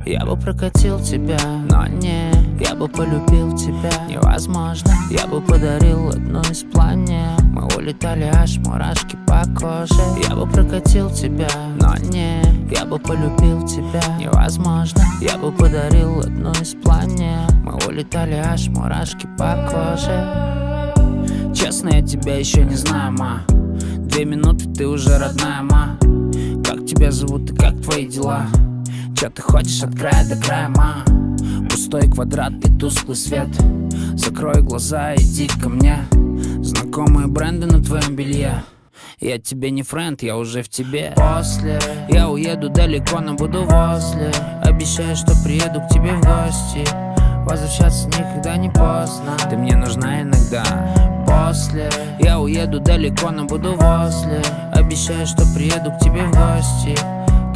Я бы прокатил тебя, но не, я бы полюбил тебя невозможно. Я бы подарил одну из планет. Мы улетали, аж мурашки по коже. Я бы прокатил тебя, но не, я бы полюбил тебя невозможно. Я бы подарил одну из планет. Мы улетали, аж мурашки по коже. Честно, я тебя еще не знаю, ма. 2 минуты, ты уже родная, ма. Как тебя зовут и как твои дела? Чё ты хочешь от края до края, ма? Пустой квадрат и тусклый свет. Закрой глаза, иди ко мне. Знакомые бренды на твоем белье. Я тебе не френд, я уже в тебе. После я уеду далеко, но буду возле. Обещаю, что приеду к тебе в гости. Возвращаться никогда не поздно. Ты мне нужна иногда. После я уеду далеко, но буду возле. Обещаю, что приеду к тебе в гости.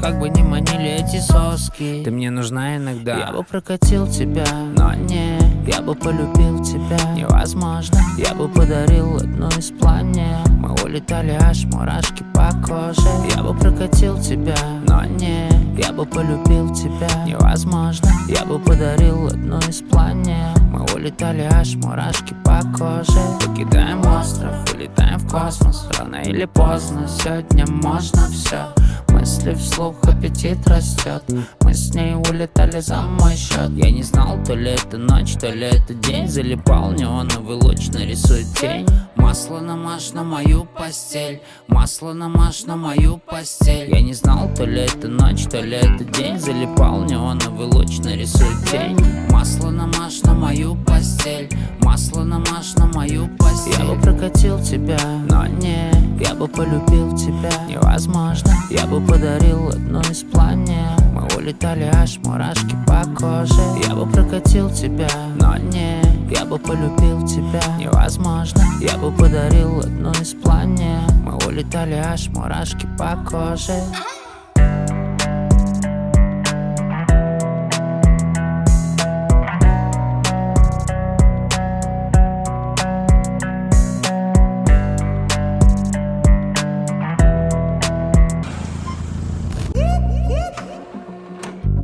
Как бы ни манили эти соски, ты мне нужна иногда. Я бы прокатил тебя, но не, я бы полюбил тебя невозможно. Я бы подарил одну из планет. Мы улетали, аж мурашки по коже. Я бы прокатил тебя, но не, я бы полюбил тебя невозможно. Я бы подарил одну из планет. Мы улетали, аж мурашки по коже. Покидаем остров, улетаем в космос. Рано или поздно, сегодня можно все. Мысли вслух, аппетит растет. Мы с ней улетали за мой счет. Я не знал, то ли это ночь, то ли это день. Залипал неоновый луч, нарисует тень. Масло намажь на мою постель. Масло намажь на мою постель. Я не знал, то ли это ночь, то ли это день. Залипал неоновый луч, нарисует тень. Масло намажь на мою постель. Масло намажь на мою постель. Я бы прокатил тебя, но не, я бы полюбил тебя невозможно. Я бы подарил одну из планет. Мы улетали, аж мурашки по коже. Я бы прокатил тебя, но не, я бы полюбил тебя невозможно. Я бы подарил одну из планет. Мы улетали, аж мурашки по коже.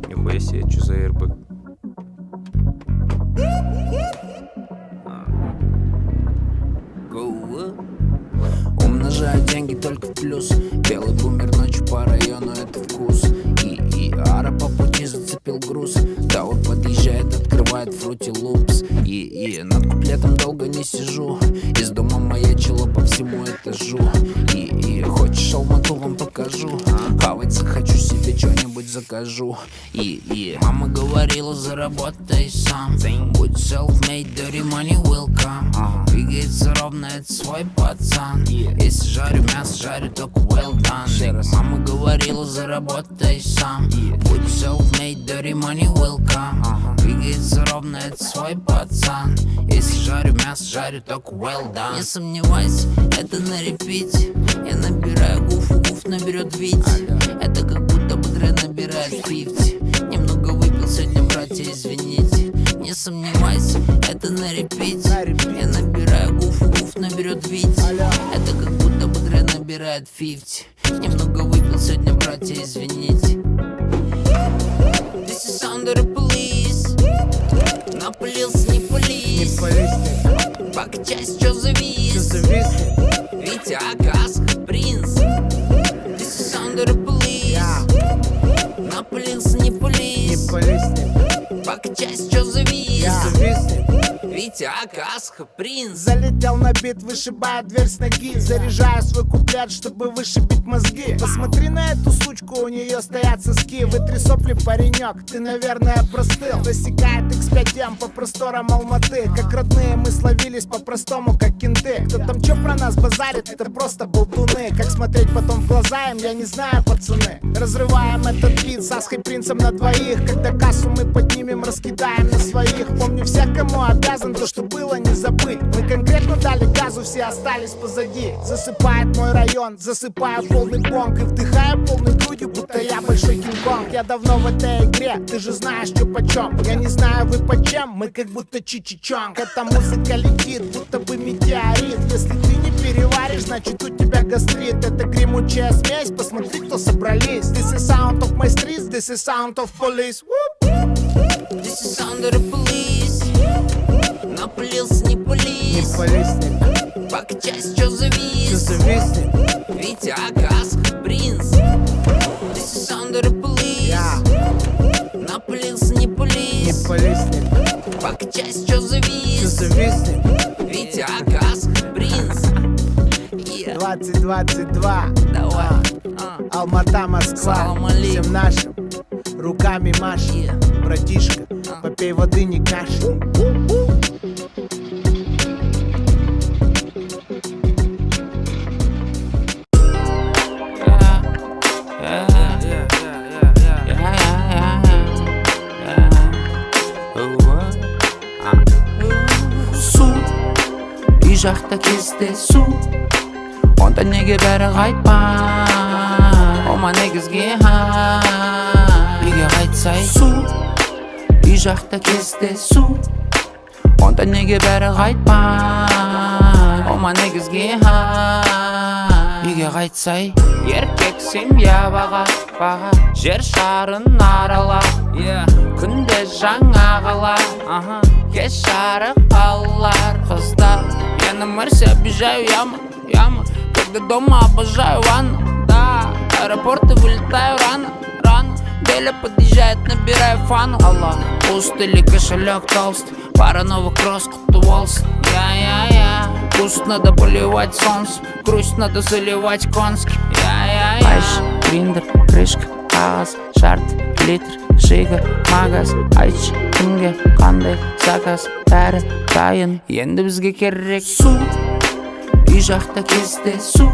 Нихуя себе, что за РБ? Умножаю деньги только в плюс. Белый бумер ночью по району, это вкус. И ара по пути зацепил груз. Да вот подъезжает, открывает фрути лупс. И над куплетом долго не сижу. Из дома маячило по всему этажу. И хочешь Алмату вам покажу. Хавать захочу, себе что-нибудь закажу. И мама говорила, заработай сам. Будь self-made, dirty money will come. Двигается ровно, это свой пацан. Если жарю мясо, жарю только well done. Мама говорила, заработай сам. Будь self-made, dirty money will come. Двигается ровно, это свой пацан. Если жарю мясо, жарю только well done. Не сомневайся, это на репите. Я набираю гуф, гуф наберет Вить. Это как будто бы Дре набирает 50. Немного выпил сегодня, братья, извините. Не сомневайся, это на репите. Я набираю гуф, гуф наберет Вить. Это как будто бы Дре набирает 50. Немного выпил сегодня, братья, извините. This is under the police. Напылился, не пались. Покачайся, чё завис? Витя, Акасха, принц. This is under the police. Напылился, не пались. Покачайся, чё завис? Витя, Акасха, принц. Залетел на бит, вышибая дверь с ноги. Заряжаю свой куплет, чтобы вышибить мозги. Посмотри на эту сучку, у нее стоят соски. Вытри сопли, паренек, ты, наверное, простыл. Засекает X5M по просторам Алматы. Как родные мы словились по-простому, как кенты. Кто там чё про нас базарит, это просто болтуны. Как смотреть потом в глаза им, я не знаю, пацаны. Разрываем этот бит с Асхой принцем на двоих. Когда кассу мы поднимем, раскидаем на своих. Помню всех, кому обязан, то, что было, не забыть. Мы конкретно дали газу, все остались позади. Засыпает мой район, засыпаю полный бонг и вдыхаю полной грудью, будто я большой Кинг-Конг. Я давно в этой игре, ты же знаешь, что почем. Я не знаю, вы по чем, мы как будто Чичи-Чонг. Эта музыка летит, будто бы метеорит. Если ты не переваришь, значит у тебя гастрит. Это гремучая смесь, посмотри, кто собрались. This is sound of my streets, this is sound of police. This is sound of the police. Напылился, не полез. Пока часть, чё завис. Витя, Акас, принц. This is sound of the police. Напылился, не полез. Пока часть, чё завис. Витя, Акас, принц. 2022. Давай. Алмата, Москва. Салам алейкум. Всем нашим руками маши. Братишка, попей воды, не кашляй. Су үй жақта кездесу, онда неге бәрі қайтпай? Ома негізге үйге қайтсай. Су үй жақта кездесу, онда неге бәрі қайтпай? Ома негізге үйге қайтсай. Еркек семья баға, жер шарын арала, күнде жаңа қала, кеш жарық қалалар. Қыздар, я на Марсе обижаю яму, когда дома обожаю ванну. Да, аэропорты вылетаю рано, Деля подъезжает, набираю фану. Пуст или кошелек толстый, пара новых кросс, куту волос. Куст надо поливать солнцем, грусть надо заливать конским. Айш, гриндер, крышка, қағаз, шарт, литр, шига, магаз. Айтшы, кімге қандай заказ, бәрі дайын, енді бізге керек. Су үй жақта кездесу,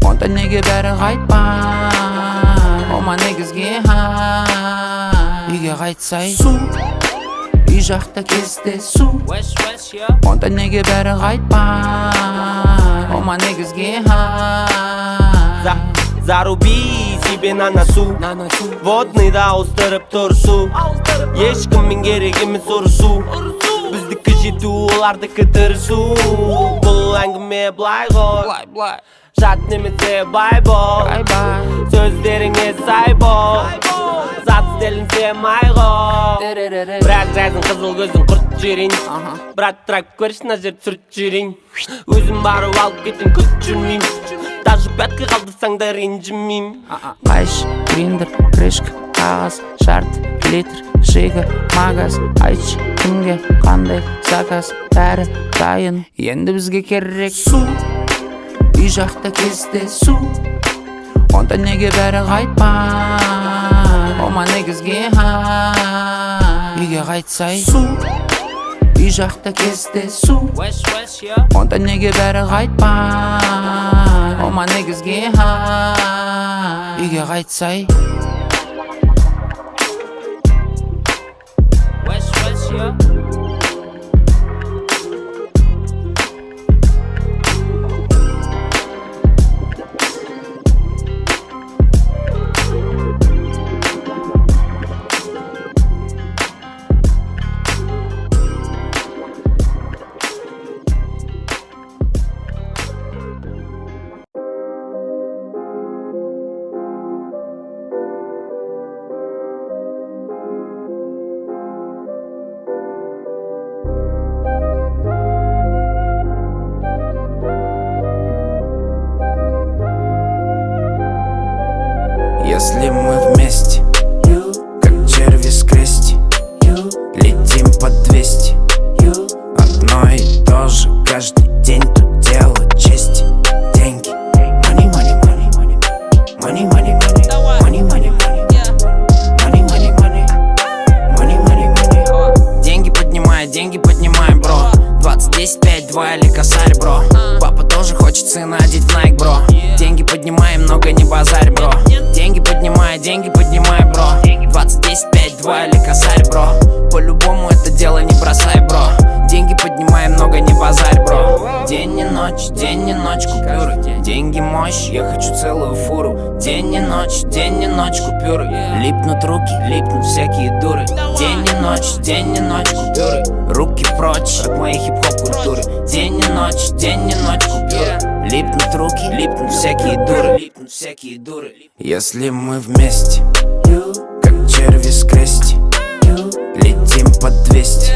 онда неге бәрі қайтпай? Ома негізге үйге қайтсай. Су үй жақта кездесу, онда неге бәрі қайтпай? Ома негізге Заруби себе на носу, водный да ауыстырып тұрсу. Ешкіммен керек емес ұрысу, біздікі жету, олардікі тырысу. Бұл әңгіме былай ғой, жат немесе бай бол, сөздеріңе сай бол, зат стелінсе май ғой. Бірақ рәзін қызыл көзін құрт жерін, брат трак көріш на жер сүрт жерін. Өзім барып алып кетін күт жүрмейм, даже пятка қалдырсаң да ренжімейм. Айш, гриндер, крышка, қағаз, шарт, литр, шига, магаз. Айтшы, кімге қандай заказ, бәрі дайын, енді бізге керек. Су үй жақта кездесу, онда неге бәрі қайтпай? Ома негізге үйге қайтсай. Су үй жақта кездесу, онда неге бәрі қайтпай? Ома негізге үйге қайтсай. Если мы вместе, как черви с крести, летим по 200, одно и то же каждый день, тут дело чести. Деньги, money, money, money, money, money, money, money, money, money, money, money, money, money, money, money. Деньги поднимай, бро. 20, 10, 5, 2 или косарь, бро. Папа тоже хочет сына одеть в Nike, бро. Деньги поднимай, много не базарь, бро. Деньги поднимай, бро. 20, 10, 5, 2 или косарь, бро. По-любому это дело не бросай, бро. Деньги поднимай, много не базарь. мощь, я хочу целую фуру. День и ночь купюры. Липнут руки, липнут всякие дуры. День и ночь купюры. Руки прочь от моей хип-хоп культуры. День и ночь купюры. Липнут руки, липнут всякие дуры. Если мы вместе, как черви с крести, летим под 200.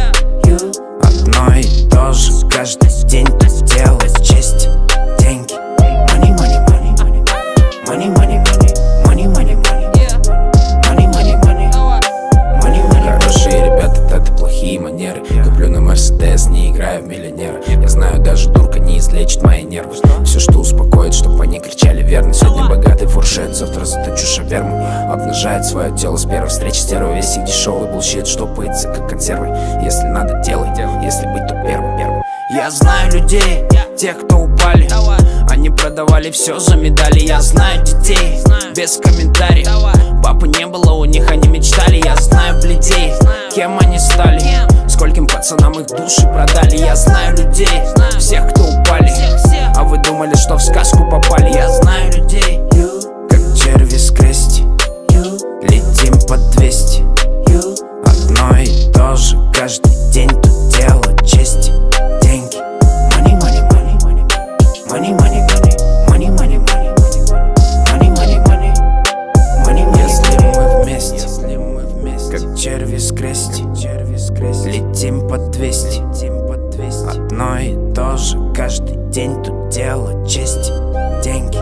Одно и то же каждый день делать честь. Деньги. Money, money, money. Money, money, money. Money, money, money. Money, money, money. Money, money. Хорошие ребята, это плохие манеры. Куплю на Мерседес, не играю в миллионера. Я знаю, даже дурка не излечит мои нервы. Все, что успокоит, чтобы они кричали верно. Сегодня богатый фуршет, завтра заточу шаверму. Обнажает свое тело с первой встречи. Стерва весь их дешевый булщит, что пыться как консервы. Если надо, делай, если быть, то первым. Я знаю людей, тех, кто упали. Они продавали все за медали. Я знаю детей, без комментариев. Папы не было у них, они мечтали. Я знаю бледей, кем они стали, скольким пацанам их души продали. Я знаю людей, всех, кто упали. А вы думали, что в сказку попали? Я знаю людей, как черви с крести, летим под 200. Одно и то же каждый день, тут дело чести. Деньги. Money, money, money. Money, money, money. Money, money, money. Money, money, money. Money, money. Если мы вместе, как черви с крести, летим под 200. Одно и то же каждый день, тут дело чести. Деньги.